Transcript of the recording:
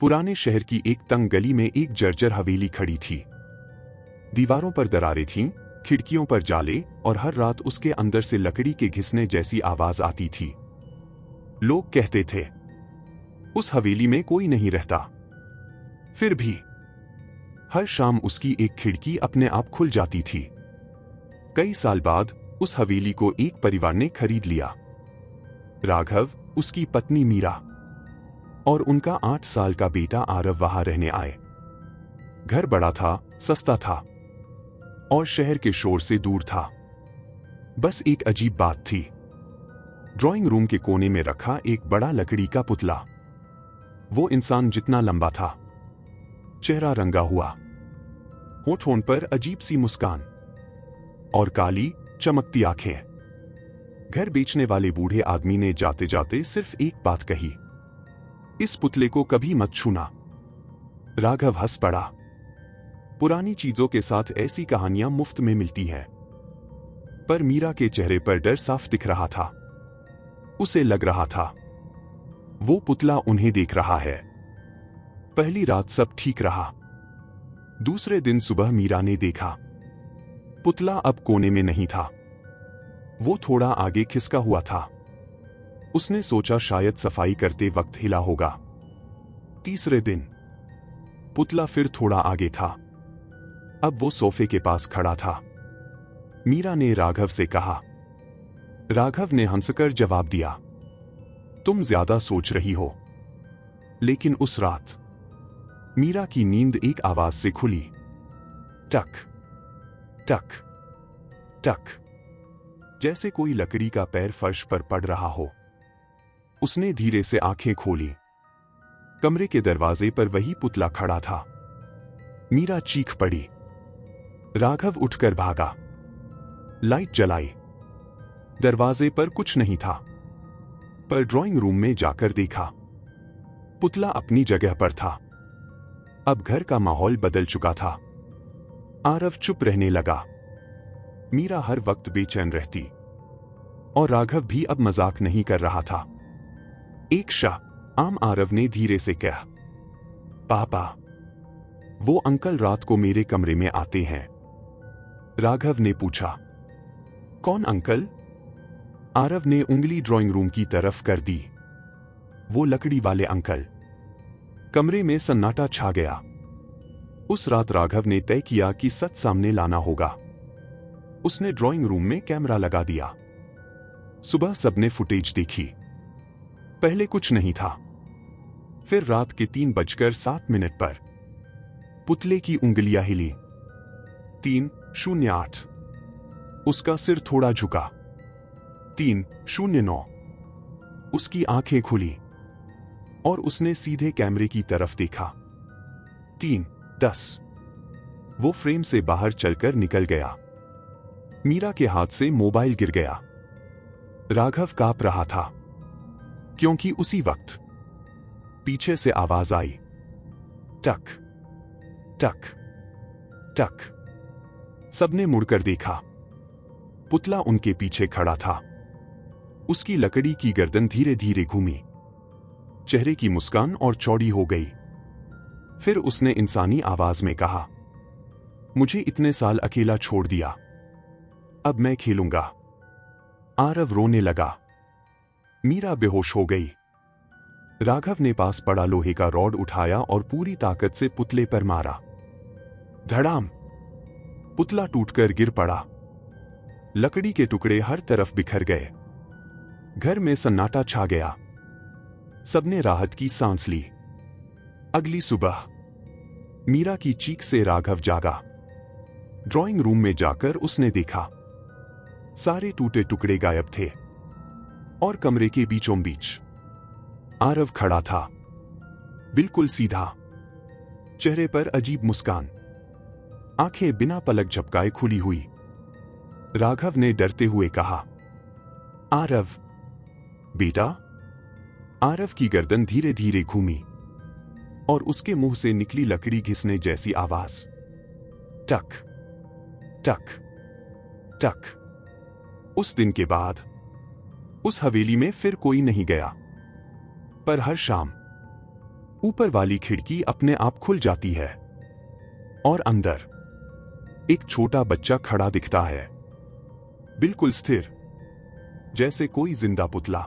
पुराने शहर की एक तंग गली में एक जर्जर हवेली खड़ी थी। दीवारों पर दरारें थीं, खिड़कियों पर जाले, और हर रात उसके अंदर से लकड़ी के घिसने जैसी आवाज आती थी। लोग कहते थे, उस हवेली में कोई नहीं रहता। फिर भी हर शाम उसकी एक खिड़की अपने आप खुल जाती थी। कई साल बाद उस हवेली को एक परिवार ने खरीद लिया। राघव, उसकी पत्नी मीरा और उनका 8 साल का बेटा आरव वहां रहने आए। घर बड़ा था, सस्ता था और शहर के शोर से दूर था। बस एक अजीब बात थी। ड्राइंग रूम के कोने में रखा एक बड़ा लकड़ी का पुतला। वो इंसान जितना लंबा था, चेहरा रंगा हुआ, होठों पर अजीब सी मुस्कान और काली चमकती आंखें। घर बेचने वाले बूढ़े आदमी ने जाते जाते सिर्फ एक बात कही, इस पुतले को कभी मत छूना। राघव हंस पड़ा। पुरानी चीजों के साथ ऐसी कहानियां मुफ्त में मिलती हैं। पर मीरा के चेहरे पर डर साफ दिख रहा था। उसे लग रहा था वो पुतला उन्हें देख रहा है। पहली रात सब ठीक रहा। दूसरे दिन सुबह मीरा ने देखा, पुतला अब कोने में नहीं था। वो थोड़ा आगे खिसका हुआ था। उसने सोचा शायद सफाई करते वक्त हिला होगा। तीसरे दिन पुतला फिर थोड़ा आगे था। अब वो सोफे के पास खड़ा था। मीरा ने राघव से कहा। राघव ने हंसकर जवाब दिया, तुम ज्यादा सोच रही हो। लेकिन उस रात मीरा की नींद एक आवाज से खुली, टक टक टक, जैसे कोई लकड़ी का पैर फर्श पर पड़ रहा हो। उसने धीरे से आंखें खोली। कमरे के दरवाजे पर वही पुतला खड़ा था। मीरा चीख पड़ी। राघव उठकर भागा। लाइट जलाई। दरवाजे पर कुछ नहीं था। पर ड्राइंग रूम में जाकर देखा, पुतला अपनी जगह पर था। अब घर का माहौल बदल चुका था। आरव चुप रहने लगा। मीरा हर वक्त बेचैन रहती और राघव भी अब मजाक नहीं कर रहा था। एक आम आरव ने धीरे से कहा, पापा, वो अंकल रात को मेरे कमरे में आते हैं। राघव ने पूछा, कौन अंकल? आरव ने उंगली ड्राइंग रूम की तरफ कर दी। वो लकड़ी वाले अंकल। कमरे में सन्नाटा छा गया। उस रात राघव ने तय किया कि सच सामने लाना होगा। उसने ड्राइंग रूम में कैमरा लगा दिया। सुबह सबने फुटेज देखी। पहले कुछ नहीं था। फिर रात के 3:07 पर पुतले की उंगलियां हिली। 3:08। उसका सिर थोड़ा झुका। 3:09। उसकी आंखें खुली और उसने सीधे कैमरे की तरफ देखा। 3:10। वो फ्रेम से बाहर चलकर निकल गया। मीरा के हाथ से मोबाइल गिर गया। राघव कांप रहा था, क्योंकि उसी वक्त पीछे से आवाज आई, टक टक टक। सबने मुड़कर देखा। पुतला उनके पीछे खड़ा था। उसकी लकड़ी की गर्दन धीरे धीरे घूमी। चेहरे की मुस्कान और चौड़ी हो गई। फिर उसने इंसानी आवाज में कहा, मुझे इतने साल अकेला छोड़ दिया, अब मैं खेलूंगा। आरव रोने लगा। मीरा बेहोश हो गई। राघव ने पास पड़ा लोहे का रॉड उठाया और पूरी ताकत से पुतले पर मारा। धड़ाम। पुतला टूटकर गिर पड़ा। लकड़ी के टुकड़े हर तरफ बिखर गए। घर में सन्नाटा छा गया। सबने राहत की सांस ली। अगली सुबह मीरा की चीख से राघव जागा। ड्राइंग रूम में जाकर उसने देखा, सारे टूटे टुकड़े गायब थे और कमरे के बीचों बीच आरव खड़ा था, बिल्कुल सीधा, चेहरे पर अजीब मुस्कान, आंखें बिना पलक झपकाए खुली हुई। राघव ने डरते हुए कहा, आरव बेटा। आरव की गर्दन धीरे धीरे घूमी और उसके मुंह से निकली लकड़ी घिसने जैसी आवाज, टक टक टक। उस दिन के बाद उस हवेली में फिर कोई नहीं गया, पर हर शाम ऊपर वाली खिड़की अपने आप खुल जाती है और अंदर एक छोटा बच्चा खड़ा दिखता है, बिल्कुल स्थिर, जैसे कोई जिंदा पुतला।